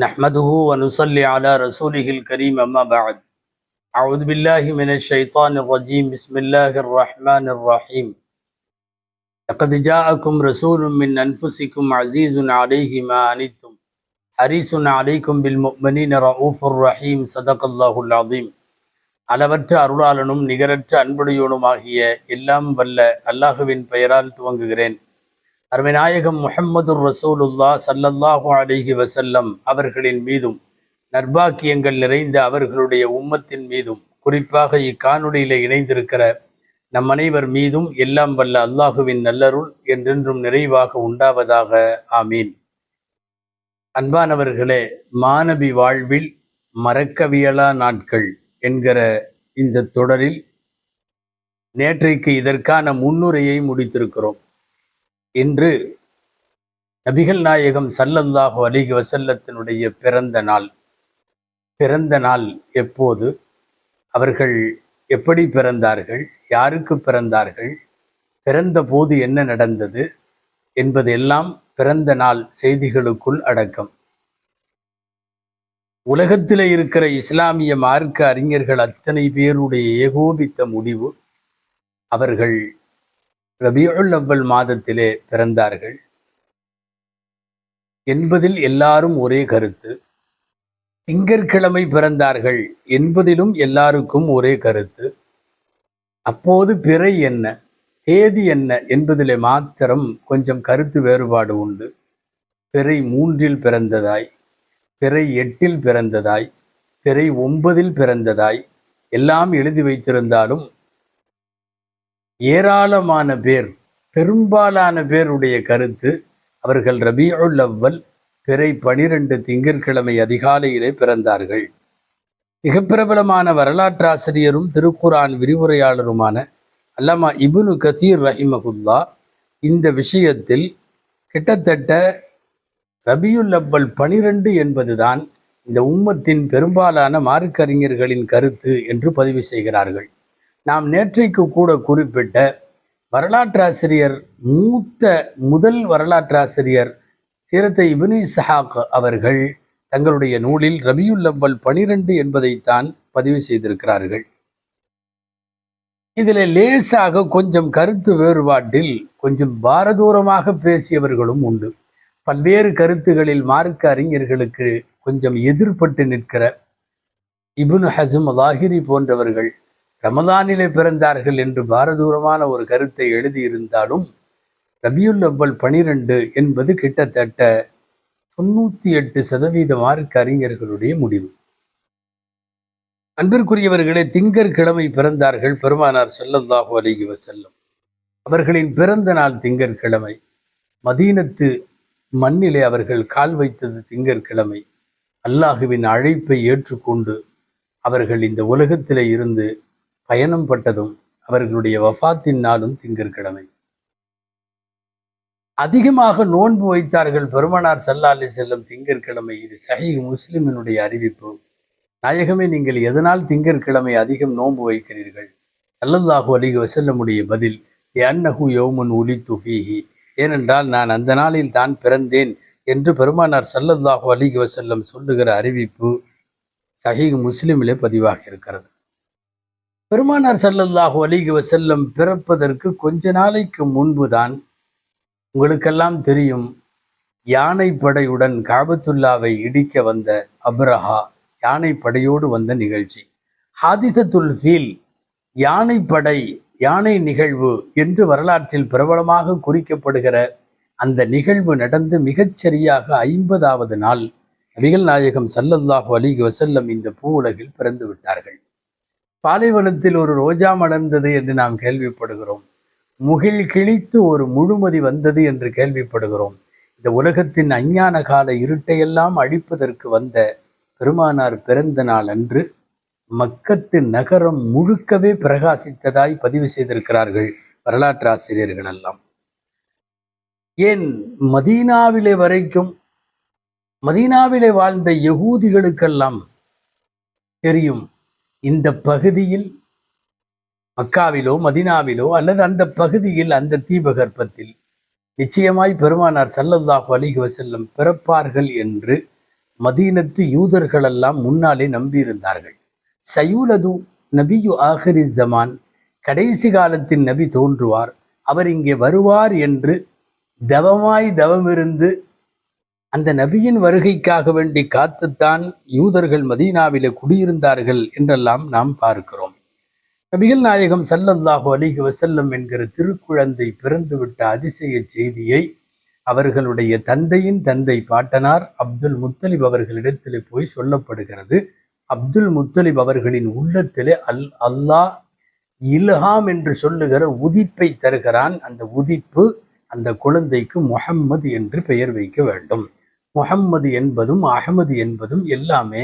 نحمده ونصلي على رسوله الكريم أما بعد أعوذ بالله من الشيطان الرجيم بسم الله الرحمن الرحيم لقد جاءكم رسول من أنفسكم عزيز عليه ما عنتم حريص عليكم بالمؤمنين رؤوف رحيم صدق الله العظيم அளவற்ற அருளாளனும் நிகரற்ற அன்புடையோனுமாகிய எல்லாம் வல்ல அல்லாஹுவின் பெயரால் துவங்குகிறேன். அருமைநாயகம் முஹம்மதுர் ரசூலுல்லாஹ் ஸல்லல்லாஹு அலைஹி வஸல்லம் அவர்களின் மீதும் நற்பாக்கியங்கள் நிறைந்த அவர்களுடைய உம்மத்தின் மீதும் குறிப்பாக இக்காணொளியிலே இணைந்திருக்கிற நம் அனைவர் மீதும் எல்லாம் வல்ல அல்லாஹுவின் நல்லருள் என்றென்றும் நிறைவாக உண்டாவதாக. ஆமீன். அன்பானவர்களே, மாணவி வாழ்வில் மறக்கவியலா நாட்கள் என்கிற இந்த தொடரில் நேற்றைக்கு இதற்கான முன்னுரையை முடித்திருக்கிறோம். இன்று நபிகள் நாயகம் ஸல்லல்லாஹு அலைஹி வஸல்லத்தினுடைய பிறந்த நாள் எப்போது, அவர்கள் எப்படி பிறந்தார்கள், யாருக்கு பிறந்தார்கள், பிறந்த போது என்ன நடந்தது என்பதெல்லாம் பிறந்த நாள் செய்திகளுக்குள் அடக்கம். உலகத்தில் இருக்கிற இஸ்லாமிய மார்க்க அறிஞர்கள் அத்தனை பேருடைய ஏகோபித்த முடிவு, அவர்கள் ரபியுல் அவ்வல் மாதத்திலே பிறந்தார்கள் என்பதில் எல்லாரும் ஒரே கருத்து. திங்கட்கிழமை பிறந்தார்கள் என்பதிலும் எல்லாருக்கும் ஒரே கருத்து. அப்போது பிறை என்ன, தேதி என்ன என்பதிலே மாத்திரம் கொஞ்சம் கருத்து வேறுபாடு உண்டு. பிறை 3 பிறந்ததாய், பிறை 8 பிறந்ததாய், பிறை 9 பிறந்ததாய் எல்லாம் எழுதி வைத்திருந்தாலும் ஏராளமான பேர், பெரும்பாலான பேருடைய கருத்து அவர்கள் ரபியுல் அவ்வல் பிறை 12 திங்கட்கிழமை அதிகாலையிலே பிறந்தார்கள். மிக பிரபலமான வரலாற்றாசிரியரும் திருக்குரான் விரிவுரையாளருமான அல்லமா இப்னு கதீர் ரஹிமஹுல்லா இந்த விஷயத்தில் கிட்டத்தட்ட ரபியுல் அவ்வல் 12 என்பதுதான் இந்த உம்மத்தின் பெரும்பாலான மார்க்கறிஞர்களின் கருத்து என்று பதிவு செய்கிறார்கள். நாம் நேற்றைக்கு கூட குறிப்பிட்ட வரலாற்றாசிரியர், முதல் வரலாற்றாசிரியர் சீரத்தை இப்னு இஸ்ஹாக் அவர்கள் தங்களுடைய நூலில் ரபியுல் அவ்வல் 12 என்பதைத்தான் பதிவு செய்திருக்கிறார்கள். இதில் லேசாக கொஞ்சம் கருத்து வேறுபாட்டில் கொஞ்சம் பாரதூரமாக பேசியவர்களும் உண்டு. பல்வேறு கருத்துகளில் மார்க்க அறிஞர்களுக்கு கொஞ்சம் எதிர்பட்டு நிற்கிற இப்னு ஹஸ்ம் லாஹிரி போன்றவர்கள் ரமலானிலே பிறந்தார்கள் என்று பாரதூரமான ஒரு கருத்தை எழுதியிருந்தாலும் ரபியுல் அவ்வல் 12 என்பது கிட்டத்தட்ட 98% மார்க்க அறிஞர்களுடைய முடிவு. அன்பிற்குரியவர்களே, திங்கட்கிழமை பிறந்தார்கள் பெருமானார் ஸல்லல்லாஹு அலைஹி வஸல்லம். அவர்களின் பிறந்த நாள் திங்கட்கிழமை. மதீனத்து மண்ணிலே அவர்கள் கால் வைத்தது திங்கட்கிழமை. அல்லாஹுவின் அழைப்பை ஏற்றுக்கொண்டு அவர்கள் இந்த உலகத்திலே இருந்து பயணம் பட்டதும் அவர்களுடைய வஃபாத்தின் நாளும் திங்கட்கிழமை. அதிகமாக நோன்பு வைத்தார்கள் பெருமானார் ஸல்லல்லாஹு அலைஹி வஸல்லம் திங்கட்கிழமை. இது சஹீஹ் முஸ்லிமினுடைய அறிவிப்பு. நாயகமே, நீங்கள் எதனால் திங்கட்கிழமை அதிகம் நோன்பு வைக்கிறீர்கள்? ஸல்லல்லாஹு அலைஹி வஸல்லமுடைய பதில், லிஅன்னஹு யௌமுன் உலித்து ஃபீஹி, ஏனென்றால் நான் அந்த நாளில் தான் பிறந்தேன் என்று பெருமானார் ஸல்லல்லாஹு அலைஹி வஸல்லம் சொல்லுகிற அறிவிப்பு சஹீஹ் முஸ்லிமிலே பதிவாக இருக்கிறது. பெருமானார் ஸல்லல்லாஹு அலைஹி வஸல்லம் பிறப்பதற்கு கொஞ்ச நாளைக்கு முன்புதான், உங்களுக்கெல்லாம் தெரியும், யானை படையுடன் காபத்துல்லாவை இடிக்க வந்த அப்ரஹா யானை படையோடு வந்த நிகழ்ச்சி. ஹாதிசத்துல் ஃபீல், யானைப்படை, யானை நிகழ்வு என்று வரலாற்றில் பிரபலமாக குறிக்கப்படுகிற அந்த நிகழ்வு நடந்து மிகச்சரியாக 50வது நாள் நபிகள் நாயகம் ஸல்லல்லாஹு அலைஹி வஸல்லம் இந்த பூ உலகில் பிறந்து விட்டார்கள். பாலைவனத்தில் ஒரு ரோஜா மலர்ந்தது என்று நாம் கேள்விப்படுகிறோம். முகில் கிழித்து ஒரு முழுமதி வந்தது என்று கேள்விப்படுகிறோம். இந்த உலகத்தின் அஞ்ஞான கால இருட்டையெல்லாம் அழிப்பதற்கு வந்த பெருமானார் பிறந்த நாள் அன்று மக்கத்து நகரம் முழுக்கவே பிரகாசித்ததாய் பதிவு செய்திருக்கிறார்கள் வரலாற்று ஆசிரியர்கள் எல்லாம். ஏன் மதீனாவிலே வரைக்கும், மதீனாவிலே வாழ்ந்த யகூதிகளுக்கெல்லாம் தெரியும், இந்த பகுதியில் மக்காவிலோ மதீனாவிலோ அல்லது அந்த பகுதியில் அந்த தீபகற்பத்தில் நிச்சயமாய் பெருமானார் ஸல்லல்லாஹு அலைஹி வஸல்லம் பிறப்பார்கள் என்று மதீனத்து யூதர்களெல்லாம் முன்னாலே நம்பியிருந்தார்கள். சயூலது நபியு ஆஹிரி ஜமான், கடைசி காலத்தின் நபி தோன்றுவார், அவர் இங்கே வருவார் என்று தவமிருந்து அந்த நபியின் வருகைக்காக வேண்டி காத்துத்தான் யூதர்கள் மதீனாவிலே குடியிருந்தார்கள் என்றெல்லாம் நாம் பார்க்கிறோம். நபிகள் நாயகம் ஸல்லல்லாஹு அலைஹி வஸல்லம் என்கிற திருக்குழந்தை பிறந்துவிட்ட அதிசய செய்தியை அவர்களுடைய தந்தையின் தந்தை பாட்டனார் அப்துல் முத்தலிப் அவர்களிடத்திலே போய் சொல்லப்படுகிறது. அப்துல் முத்தலிப் அவர்களின் உள்ளத்திலே அல்லாஹ் இல்ஹாம் என்று சொல்லுகிற உதிப்பை தருகிறான். அந்த உதிப்பு அந்த குழந்தைக்கு முஹம்மது என்று பெயர் வைக்க வேண்டும். முஹம்மது என்பதும் அஹமது என்பதும் எல்லாமே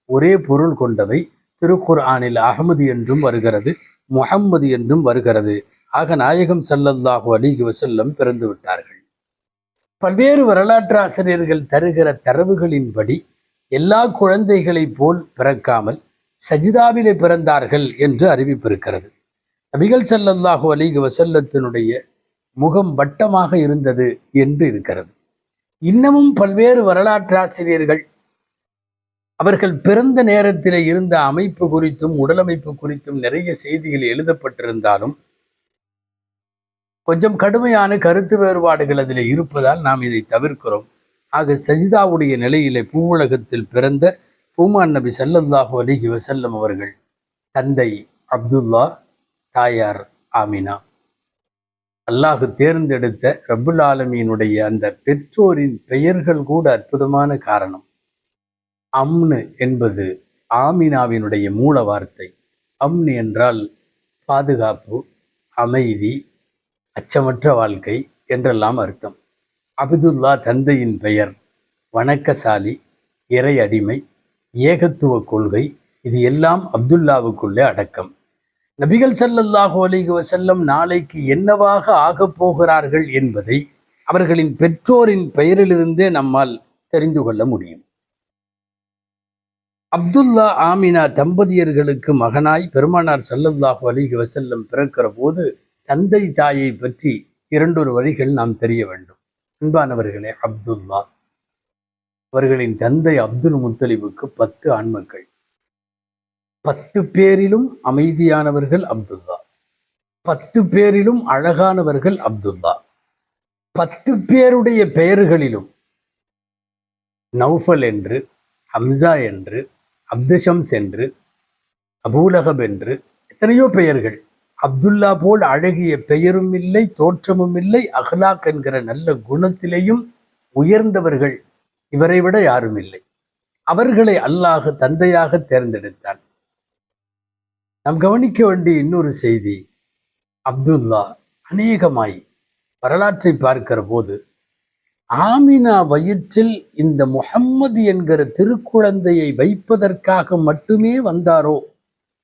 ஒரே பொருள் கொண்டவை. திருக்குர்ஆனில் அஹமது என்றும் வருகிறது, முஹம்மது என்றும் வருகிறது. ஆக நாயகம் ஸல்லல்லாஹு அலைஹி வஸல்லம் பிறந்து விட்டார்கள். பல்வேறு வரலாற்று ஆசிரியர்கள் தருகிற தரவுகளின்படி எல்லா குழந்தைகளைப் போல் பிறக்காமல் சஜிதாவிலே பிறந்தார்கள் என்று அறிவிப்பிருக்கிறது. நபிகள் ஸல்லல்லாஹு அலைஹி வஸல்லத்தினுடைய முகம் வட்டமாக இருந்தது என்று இருக்கிறது. இன்னமும் பல்வேறு வரலாற்று ஆசிரியர்கள் அவர்கள் பிறந்த நேரத்தில் இருந்த அமைப்பு குறித்தும் உடலமைப்பு குறித்தும் நிறைய செய்திகள் எழுதப்பட்டிருந்தாலும் கொஞ்சம் கடுமையான கருத்து வேறுபாடுகள் அதில் இருப்பதால் நாம் இதை தவிர்க்கிறோம். ஆக சஜிதாவுடைய நிலையிலே பூவுலகத்தில் பிறந்த பூமான் நபி ஸல்லல்லாஹு அலைஹி வஸல்லம் அவர்கள் தந்தை அப்துல்லா, தாயார் ஆமினா. அல்லாஹ் தேர்ந்தெடுத்த ரப்புல் ஆலமீனுடைய அந்த பெற்றோரின் பெயர்கள் கூட அற்புதமான காரணம். அம்னு என்பது ஆமினாவினுடைய மூல வார்த்தை. அம்னு என்றால் பாதுகாப்பு, அமைதி, அச்சமற்ற வாழ்க்கை என்றெல்லாம் அர்த்தம். அப்துல்லா தந்தையின் பெயர். வணக்கசாலி, இறை அடிமை, ஏகத்துவ கொள்கை, இது எல்லாம் அப்துல்லாவுக்குள்ளே அடக்கம். நபிகள் ஸல்லல்லாஹு அலைஹி வஸல்லம் நாளைக்கு என்னவாக ஆகப் போகிறார்கள் என்பதை அவர்களின் பெற்றோரின் பெயரிலிருந்தே நம்மால் தெரிந்து கொள்ள முடியும். அப்துல்லா ஆமினா தம்பதியர்களுக்கு மகனாய் பெருமானார் ஸல்லல்லாஹு அலைஹி வஸல்லம் பிறக்கிற போது தந்தை தாயை பற்றி இரண்டொரு வரிகள் நாம் தெரிய வேண்டும். அன்பானவர்களே, அப்துல்லா அவர்களின் தந்தை அப்துல் முத்தலிபுக்கு 10 ஆண்மக்கள். 10 பேரிலும் அமைதியானவர்கள் அப்துல்லா, 10 பேரிலும் அழகானவர்கள் அப்துல்லா. 10 பேருடைய பெயர்களிலும் நௌஃபல் என்று, ஹம்சா என்று, அப்துஷம்ஸ் என்று, அபூலகப் என்று எத்தனையோ பெயர்கள். அப்துல்லா போல் அழகிய பெயரும் இல்லை, தோற்றமும் இல்லை. அஹ்லாக் என்கிற நல்ல குணத்திலேயும் உயர்ந்தவர்கள் இவரை விட யாரும் இல்லை. அவர்களை அல்லாஹ் தந்தையாக தேர்ந்தெடுத்தான். நாம் கவனிக்க வேண்டிய இன்னொரு செய்தி, அப்துல்லா அநேகமாய் வரலாற்றை பார்க்கிற போது ஆமினா வயிற்றில் இந்த முஹம்மது என்கிற திருக்குழந்தையை வைப்பதற்காக மட்டுமே வந்தாரோ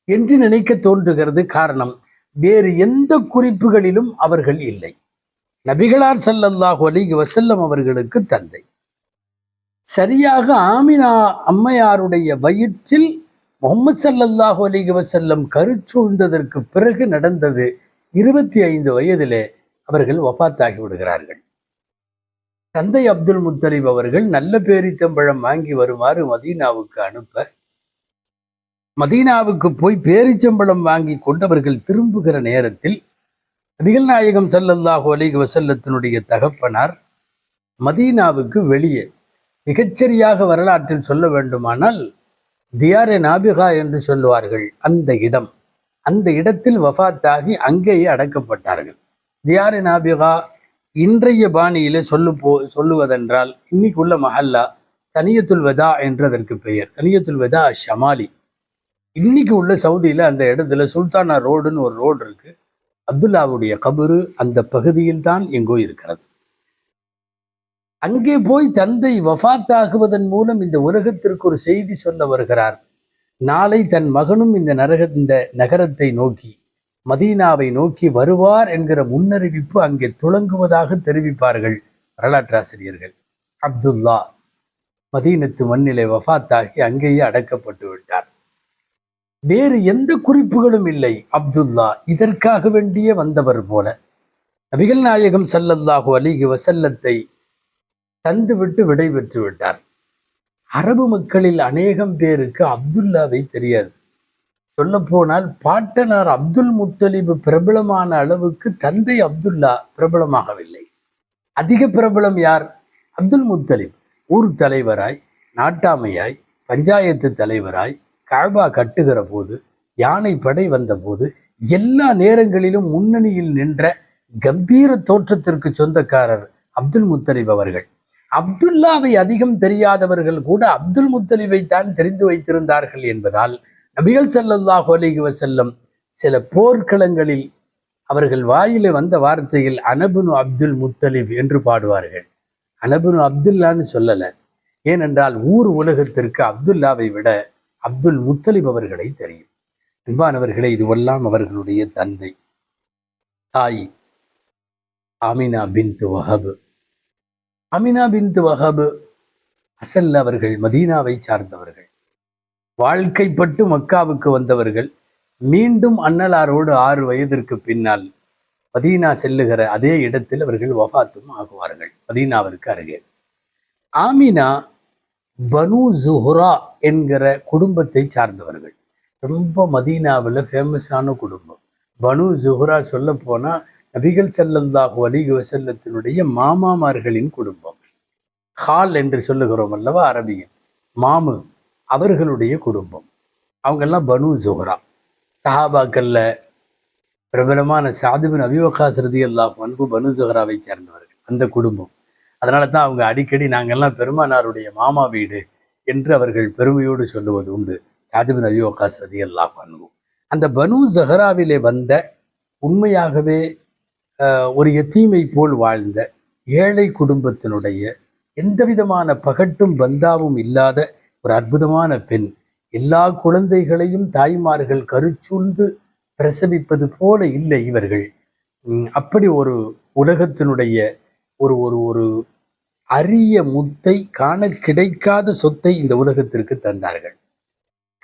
என்று நினைக்க தோன்றுகிறது. காரணம், வேறு எந்த குறிப்புகளிலும் அவர்கள் இல்லை. நபிகளார் ஸல்லல்லாஹு அலைஹி வஸல்லம் அவர்களுக்கு தந்தை. சரியாக ஆமினா அம்மையாருடைய வயிற்றில் முஹம்மது ஸல்லல்லாஹு அலைஹி வஸல்லம் கருச்சூழ்ந்ததற்கு பிறகு நடந்தது. 25 வயதிலே அவர்கள் வஃபாத்தாகி விடுகிறார்கள். தந்தை அப்துல் முத்தலிப் அவர்கள் நல்ல பேரித்தம்பழம் வாங்கி வருமாறு மதீனாவுக்கு அனுப்ப, மதீனாவுக்கு போய் பேரிச்சம்பழம் வாங்கி கொண்டவர்கள் திரும்புகிற நேரத்தில் நபிகள் நாயகம் ஸல்லல்லாஹு அலைஹி வஸல்லத்தினுடைய தகப்பனார் மதீனாவுக்கு வெளியே, மிகச்சரியாக வரலாற்றில் சொல்ல வேண்டுமானால் தியாரே நாபிகா என்று சொல்லுவார்கள் அந்த இடத்தில் வஃபாத்தாகி அங்கேயே அடக்கப்பட்டார்கள். தியாரே நாபிகா இன்றைய பாணியிலே சொல்லுவதென்றால் இன்னைக்கு உள்ள மஹல்லா சனியத்துல் வெதா என்றதற்கு பெயர். சனியத்துல் வெதா ஷமாலி. இன்னைக்கு உள்ள சவுதியில அந்த இடத்துல சுல்தானா ரோடுன்னு ஒரு ரோடு இருக்கு. அப்துல்லாவுடைய கபரு அந்த பகுதியில் தான் எங்கோ இருக்கிறது. அங்கே போய் தந்தை வஃபாத்தாகுவதன் மூலம் இந்த உலகத்திற்கு ஒரு செய்தி சொல்ல வருகிறார். நாளை தன் மகனும் இந்த நகரத்தை நோக்கி, மதீனாவை நோக்கி வருவார் என்கிற முன்னறிவிப்பு அங்கே துளங்குவதாக தெரிவிப்பார்கள் வரலாற்றாசிரியர்கள். அப்துல்லா மதீனத்து மண்ணிலே வஃபாத்தாகி அங்கேயே அடக்கப்பட்டு விட்டார். வேறு எந்த குறிப்புகளும் இல்லை. அப்துல்லா இதற்காக வேண்டியே வந்தவர் போல நபிகள் நாயகம் ஸல்லல்லாஹு அலைஹி வஸல்லத்தை தந்துவிட்டு விடை பெற்று விட்டார். அரபு மக்களில் அநேகம் பேருக்கு அப்துல்லாவை தெரியாது. சொல்ல போனால் பாட்டனார் அப்துல் முத்தலிப் பிரபலமான அளவுக்கு தந்தை அப்துல்லா பிரபலமாகவில்லை. அதிக பிரபலம் யார்? அப்துல் முத்தலிப். ஊர் தலைவராய், நாட்டாமையாய், பஞ்சாயத்து தலைவராய், காபா கட்டுகிற போது, யானை படை வந்த போது, எல்லா நேரங்களிலும் முன்னணியில் நின்ற கம்பீர தோற்றத்திற்கு சொந்தக்காரர் அப்துல் முத்தலிப் அவர்கள். அப்துல்லாவை அதிகம் தெரியாதவர்கள் கூட அப்துல் முத்தலிபை தான் தெரிந்து வைத்திருந்தார்கள் என்பதால் நபிகள் ஸல்லல்லாஹு அலைஹி வஸல்லம் சில போர்க்களங்களில் அவர்கள் வாயில வந்த வார்த்தையில் அனபுனு அப்துல் முத்தலிப் என்று பாடுவார்கள். அனபுனு அப்துல்லான்னு சொல்லல. ஏனென்றால் ஊர் உலகத்திற்கு அப்துல்லாவை விட அப்துல் முத்தலிப் அவர்களை தெரியும். அன்பானவர்களே, இதுவெல்லாம் அவர்களுடைய தந்தை. தாய் ஆமினா பின்த் வஹப். ஆமினா பின்த் வஹப் அசல் அவர்கள் மதீனாவை சார்ந்தவர்கள். வாழ்க்கைப்பட்டு மக்காவுக்கு வந்தவர்கள். மீண்டும் அன்னலாரோடு 6 வயதிற்கு பின்னால் மதீனா செல்லுகிற அதே இடத்தில் அவர்கள் வஃபாத்தும் ஆகுவார்கள், மதீனாவிற்கு அருகே. ஆமினா பனு ஜுஹ்ரா என்கிற குடும்பத்தை சார்ந்தவர்கள். ரொம்ப மதீனாவில் ஃபேமஸான குடும்பம். பனு ஜுஹ்ரா சொல்ல போனா நபிகள் ஸல்லல்லாஹு அலைஹி வஸல்லத்தினுடைய மாமாமார்களின் குடும்பம். ஹால் என்று சொல்லுகிறோம் அல்லவா அரபியில், மாமு அவர்களுடைய குடும்பம். அவங்கெல்லாம் பனு ஜுஹ்ரா. சஹாபாக்கள்ல பிரபலமான சஅத் பின் அபீ வக்காஸ் ரலியல்லாஹு அன்ஹு பனு ஜுஹ்ராவை சேர்ந்தவர்கள், அந்த குடும்பம். அதனால தான் அவங்க அடிக்கடி நாங்கள்லாம் பெருமானாருடைய மாமா வீடு என்று அவர்கள் பெருமையோடு சொல்லுவது உண்டு. சஅத் பின் அபீ வக்காஸ் ரலியல்லாஹு அன்ஹு அந்த பனு ஜுஹ்ராவிலே வந்த, உண்மையாகவே ஒரு யத்தீமை போல் வாழ்ந்த ஏழை குடும்பத்தினுடைய எந்த விதமான பகட்டும் பந்தாவும் இல்லாத ஒரு அற்புதமான பெண். எல்லா குழந்தைகளையும் தாய்மார்கள் கருச்சூழ்ந்து பிரசவிப்பது போல இல்லை இவர்கள். அப்படி ஒரு உலகத்தினுடைய ஒரு ஒரு ஒரு அரிய முத்தை, காண கிடைக்காத சொத்தை இந்த உலகத்திற்கு தந்தார்கள்.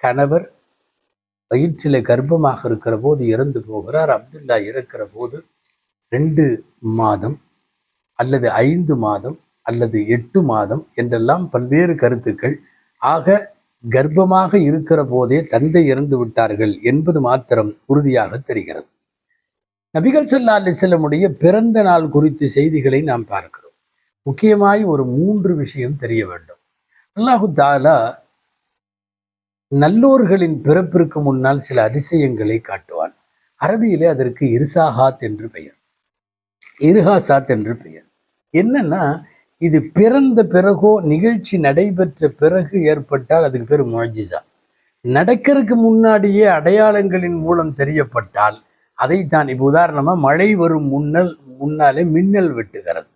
கணவர் வயிற்றில கர்ப்பமாக இருக்கிற போது இறந்து போகிறார். அப்துல்லா இறக்கிற போது 2 மாதம் அல்லது 5 மாதம் அல்லது 8 மாதம் என்றெல்லாம் பல்வேறு கருத்துக்கள். ஆக கர்ப்பமாக இருக்கிற போதே தந்தை இறந்து விட்டார்கள் என்பது மாத்திரம் உறுதியாக தெரிகிறது. நபிகள் ஸல்லல்லாஹு அலைஹி வஸல்லமுடைய பிறந்த நாள் குறித்த செய்திகளை நாம் பார்க்கிறோம். முக்கியமாய் ஒரு 3 விஷயம் தெரிய வேண்டும். அல்லாஹு தஆலா நல்லோர்களின் பிறப்பிற்கு முன்னால் சில அதிசயங்களை காட்டுவான். அரபியிலே அதற்கு இர்சாஹாத் என்று பெயர், இர்ஹாசாத் என்று பெயர். என்னன்னா, இது பிறந்த பிறகோ நிகழ்ச்சி நடைபெற்ற பிறகு ஏற்பட்டால் அதுக்கு பேர் முஅஜிஸா. நடக்கிறதுக்கு முன்னாடியே அடையாளங்களின் மூலம் தெரியப்பட்டால் அதைத்தான். இப்போ உதாரணமா மழை வரும் முன்னாலே மின்னல் வெட்டுகிறது.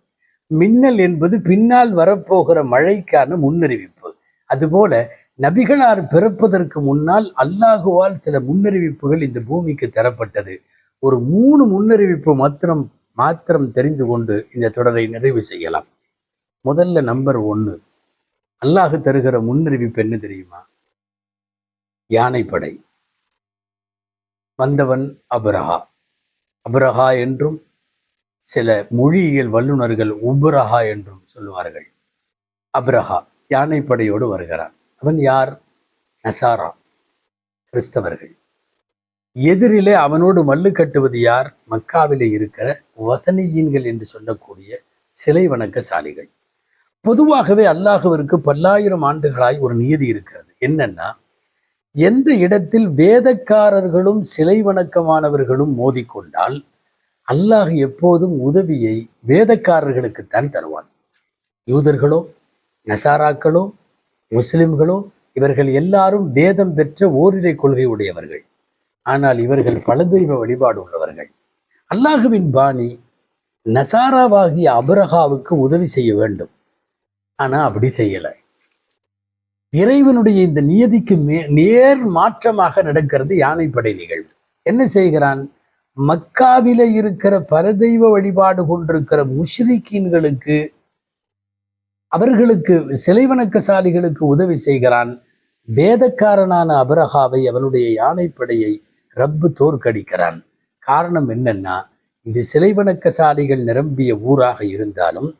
மின்னல் என்பது பின்னால் வரப்போகிற மழைக்கான முன்னறிவிப்பு. அதுபோல நபிகளார் பிறப்பதற்கு முன்னால் அல்லாஹுவால் சில முன்னறிவிப்புகள் இந்த பூமிக்கு தரப்பட்டது. ஒரு 3 முன்னறிவிப்பு மாத்திரம் தெரிந்து கொண்டு இந்த தொடரை நிறைவு செய்யலாம். முதல்ல நம்பர் 1, அல்லாஹ் தருகிற முன்னறிவிப்பு என்ன தெரியுமா? யானைப்படை. வந்தவன் அபரஹா. அபரஹா என்றும் சில மொழியியல் வல்லுநர்கள் உபரஹா என்றும் சொல்லுவார்கள். அபரஹா யானைப்படையோடு வருகிறான். அவன் யார்? நசாரா, கிறிஸ்தவர்கள். எதிரிலே அவனோடு மல்லு கட்டுவது யார்? மக்காவிலே இருக்கிற வதனியீன்கள் என்று சொல்லக்கூடிய சிலை வணக்கசாலிகள். பொதுவாகவே அல்லாஹ்விற்கு பல்லாயிரம் ஆண்டுகளாய் ஒரு நியதி இருக்கிறது. என்னன்னா, எந்த இடத்தில் வேதக்காரர்களும் சிலை வணக்கமானவர்களும் மோதிக்கொண்டால் அல்லாஹ் எப்போதும் உதவியை வேதக்காரர்களுக்குத்தான் தருவான். யூதர்களோ நசாராக்களோ முஸ்லிம்களோ இவர்கள் எல்லாரும் வேதம் பெற்ற ஓரிரை கொள்கை உடையவர்கள். ஆனால் இவர்கள் பல தெய்வ வழிபாடு உள்ளவர்கள். அல்லாஹுவின் பாணி நசாராவாகிய அபரஹாவுக்கு உதவி செய்ய வேண்டும். ஆனா அப்படி செய்யல. இறைவனுடைய இந்த நியதிக்கு நேர் மாற்றமாக நடக்கிறது யானைப்படை நிகழ்வு. என்ன செய்கிறான்? மக்காவில இருக்கிற பரதெய்வ வழிபாடு கொண்டிருக்கிற முஷ்ரிக்கீன்களுக்கு, அவர்களுக்கு சிலை வணக்கசாலிகளுக்கு உதவி செய்கிறான். வேதக்காரனான அபரஹாவை, அவனுடைய யானைப்படையை ரப்பு தோற்கடிக்கிறான். காரணம் என்னன்னா, இது சிலை வணக்கசாலிகள் நிரம்பிய ஊராக இருந்தாலும்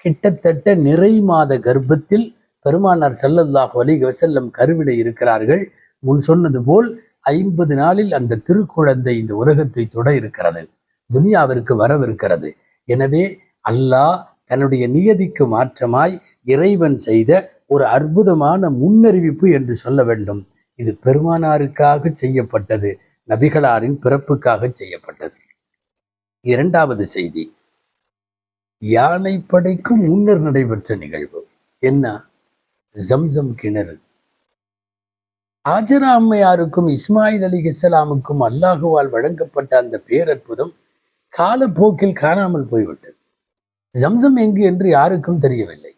கிட்டத்தட்ட நிறை மாத கர்ப்பத்தில் பெருமானார் ஸல்லல்லாஹு அலைஹி வஸல்லம் கருவிலே இருக்கிறார்கள். முன் சொன்னது போல் 50 நாளில் அந்த திருக்குழந்தை இந்த உலகத்தை தொட இருக்கிறது, துனியாவிற்கு வரவிருக்கிறது. எனவே அல்லாஹ் தன்னுடைய நியதிக்கு மாற்றமாய் இறைவன் செய்த ஒரு அற்புதமான முன்னறிவிப்பு என்று சொல்ல வேண்டும். இது பெருமானாருக்காக செய்யப்பட்டது, நபிகளாரின் பிறப்புக்காக செய்யப்பட்டது. இரண்டாவது செய்தி, யானை படைக்கும் முன்னர் நடைபெற்ற நிகழ்வு. என்ன? ஜம்சம் கிணறு. ஆஜரா அம்மையாருக்கும் இஸ்மாயில் அலைஹிஸ்ஸலாமுக்கும் அல்லாஹுவால் வழங்கப்பட்ட அந்த பேரற்புதம் காலப்போக்கில் காணாமல் போய்விட்டது. ஜம்சம் எங்கு என்று யாருக்கும் தெரியவில்லை.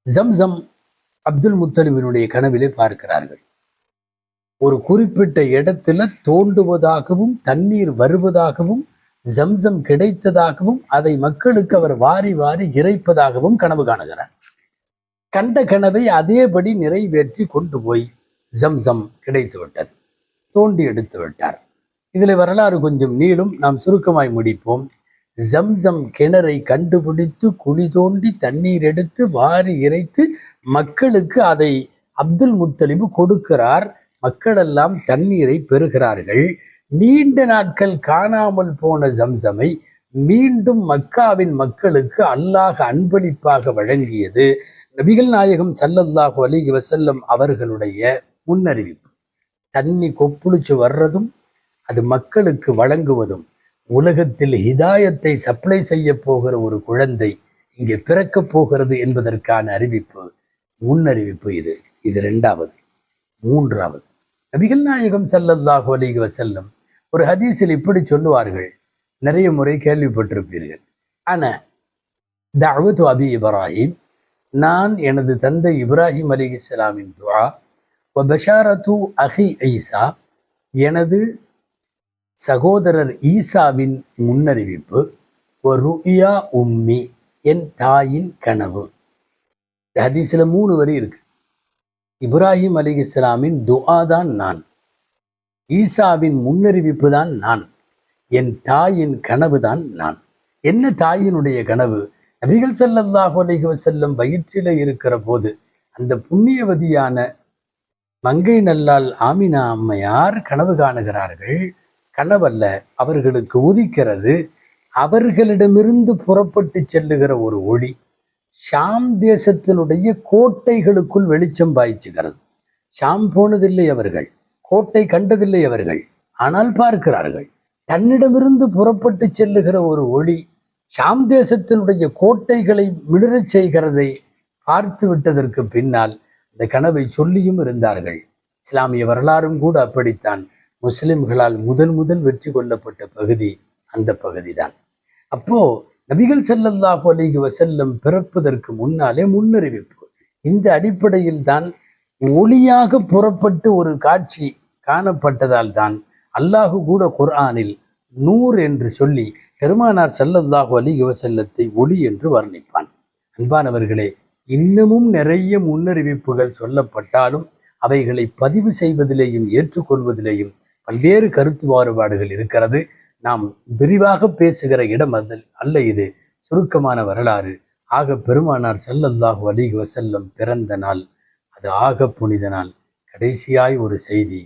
ஜம்சம் அப்துல் முத்தலிபினுடைய கனவிலே பார்க்கிறார்கள். ஒரு குறிப்பிட்ட இடத்துல தோண்டுவதாகவும் தண்ணீர் வருவதாகவும் ஜம்சம் கிடைத்ததாகவும் அதை மக்களுக்கு அவர் வாரி வாரி இறைப்பதாகவும் கனவு காணுகிறார். கண்ட கனவை அதேபடி நிறைவேற்றி கொண்டு போய் ஜம்சம் கிடைத்து விட்டது, தோண்டி எடுத்து விட்டார். இதில் வரலாறு கொஞ்சம் நீளும், நாம் சுருக்கமாய் முடிப்போம். ஜம்சம் கிணறை கண்டுபிடித்து குழி தோண்டி தண்ணீர் எடுத்து வாரி இறைத்து மக்களுக்கு அதை அப்துல் முத்தலிபு கொடுக்கிறார். மக்களெல்லாம் தண்ணீரை பெறுகிறார்கள். நீண்ட நாட்கள் காணாமல் போன ஜம்சமை மீண்டும் மக்காவின் மக்களுக்கு அல்லாஹ் அன்பளிப்பாக வழங்கியது நபிகள் நாயகம் ஸல்லல்லாஹு அலைஹி வஸல்லம் அவர்களுடைய முன்னறிவிப்பு. தண்ணி கொப்புளிச்சு வர்றதும் அது மக்களுக்கு வழங்குவதும், உலகத்தில் ஹிதாயத்தை சப்ளை செய்ய போகிற ஒரு குழந்தை இங்கே பிறக்கப் போகிறது என்பதற்கான அறிவிப்பு, முன்னறிவிப்பு. இது இரண்டாவது. மூன்றாவது, நபிகள் நாயகம் ஸல்லல்லாஹு அலைஹி வஸல்லம் ஒரு ஹதீஸில் இப்படி சொல்லுவார்கள், நிறைய முறை கேள்விப்பட்டிருப்பீர்கள். ஆனா தஅவத்து அபி இப்ராஹிம், நான் எனது தந்தை இப்ராஹிம் அலைஹிஸ்ஸலாமின் துஆ, வ பஷாரத்து அஹி ஈசா, எனது சகோதரர் ஈசாவின் முன்னறிவிப்பு, வ ருயா உம்மி, என் தாயின் கனவு. ஹதீஸில் 3 வரி இருக்கு. இப்ராஹிம் அலைஹிஸ்ஸலாமின் துஆ தான் நான், ஈசாவின் முன்னறிவிப்பு தான் நான், என் தாயின் கனவு தான் நான். என்ன தாயினுடைய கனவு? நபிகள் ஸல்லல்லாஹு அலைஹி வஸல்லம் வயிற்றில இருக்கிற போது அந்த புண்ணியவதியான மங்கை நல்லால் ஆமினா அம்மையார் கனவு காணுகிறார்கள். கனவல்ல, அவர்களுக்கு உதிக்கிறது. அவர்களிடமிருந்து புறப்பட்டு செல்லுகிற ஒரு ஒளி ஷாம் தேசத்தினுடைய கோட்டைகளுக்குள் வெளிச்சம் பாய்ச்சுகிறது. ஷாம் போனதில்லை அவர்கள், கோட்டை கண்டதில்லை அவர்கள், ஆனால் பார்க்கிறார்கள். தன்னிடமிருந்து புறப்பட்டு செல்லுகிற ஒரு ஒளி ஷாம் தேசத்தினுடைய கோட்டைகளை மிளிரச் செய்கிறதை பார்த்து விட்டதற்கு பின்னால் இந்த கனவை சொல்லியும் இருந்தார்கள். இஸ்லாமிய வரலாறும் கூட அப்படித்தான். முஸ்லிம்களால் முதல் வெற்றி கொள்ளப்பட்ட பகுதி அந்த பகுதிதான். அப்போ நபிகள் ஸல்லல்லாஹு அலைஹி வஸல்லம் பிறப்பதற்கு முன்னாலே முன்னறிவிப்பு. இந்த அடிப்படையில் தான் ஒளியாக புறப்பட்டு ஒரு காட்சி காணப்பட்டதால் தான் அல்லாஹு கூட குர்ஆனில் நூர் என்று சொல்லி பெருமானார் ஸல்லல்லாஹு அலைஹி வஸல்லத்தை ஒளி என்று வர்ணிப்பான். அன்பானவர்களே, இன்னமும் நிறைய முன்னறிவிப்புகள் சொல்லப்பட்டாலும் அவைகளை பதிவு செய்வதிலேயும் ஏற்றுக்கொள்வதிலேயும் பல்வேறு கருத்து மாறுபாடுகள் இருக்கிறது. நாம் விரிவாக பேசுகிற இடம் அல்ல இது. சுருக்கமான வரலாறு. ஆக பெருமானார் ஸல்லல்லாஹு அலைஹி வஸல்லம் பிறந்த நாள், அது ஆக புனித நாள். கடைசியாய் ஒரு செய்தி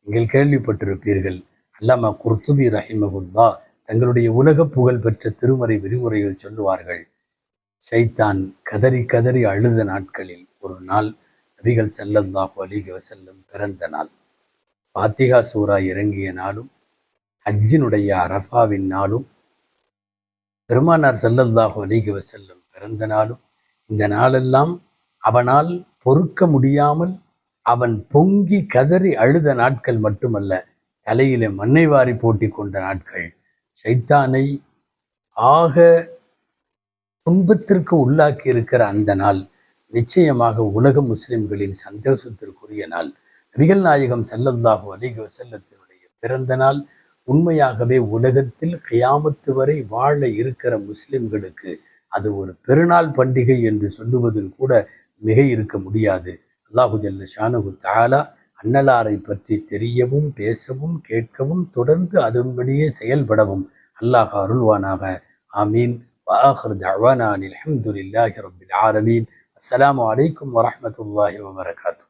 நீங்கள் கேள்விப்பட்டிருப்பீர்கள். அல்லாமா குர்துபி ரஹிமஹுல்லா தங்களுடைய உலக புகழ் பெற்ற திருமறை விரிவுரையில் சொல்லுவார்கள், ஷைத்தான் கதறி கதறி அழுத நாட்களில் ஒரு நாள் நபிகள் ஸல்லல்லாஹு அலைஹி வஸல்லம் பிறந்த நாள். ஃபாத்திஹா சூரா இறங்கிய நாளும், ஹஜ்ஜினுடைய அரஃபாவின் நாளும், பெருமானார் ஸல்லல்லாஹு அலைஹி வஸல்லம் பிறந்த நாளும். இந்த நாளெல்லாம் அவனால் பொறுக்க முடியாமல் அவன் பொங்கி கதறி அழுத நாட்கள் மட்டுமல்ல, தலையிலே மண்ணை வாரி போட்டி கொண்ட நாட்கள். ஷைத்தானை ஆக துன்பத்திற்கு உள்ளாக்கி இருக்கிற அந்த நாள் நிச்சயமாக உலக முஸ்லிம்களின் சந்தோஷத்திற்குரிய நாள். நபிகள் நாயகம் ஸல்லல்லாஹு அலைஹி வஸல்லத்தினுடைய பிறந்த நாள் உண்மையாகவே உலகத்தில் கியாமத்து வரை வாழ இருக்கிற முஸ்லிம்களுக்கு அது ஒரு பெருநாள் பண்டிகை என்று சொல்லுவதில் கூட மிக இருக்க முடியாது. அல்லாஹு ஜல்ல ஷானஹு தஆலா அன்னலாரை பற்றி தெரியவும் பேசவும் கேட்கவும் தொடர்ந்து அதன்படியே செயல்படவும் அல்லாஹ் அருள்வானாக. ஆமீன். வஆகிரு தஅவானா அனில் ஹம்துலில்லாஹி ரப்பில் ஆலமீன். அஸ்ஸலாமு அலைக்கும் வரஹ்மத்துல்லாஹி வபரகாத்துஹு.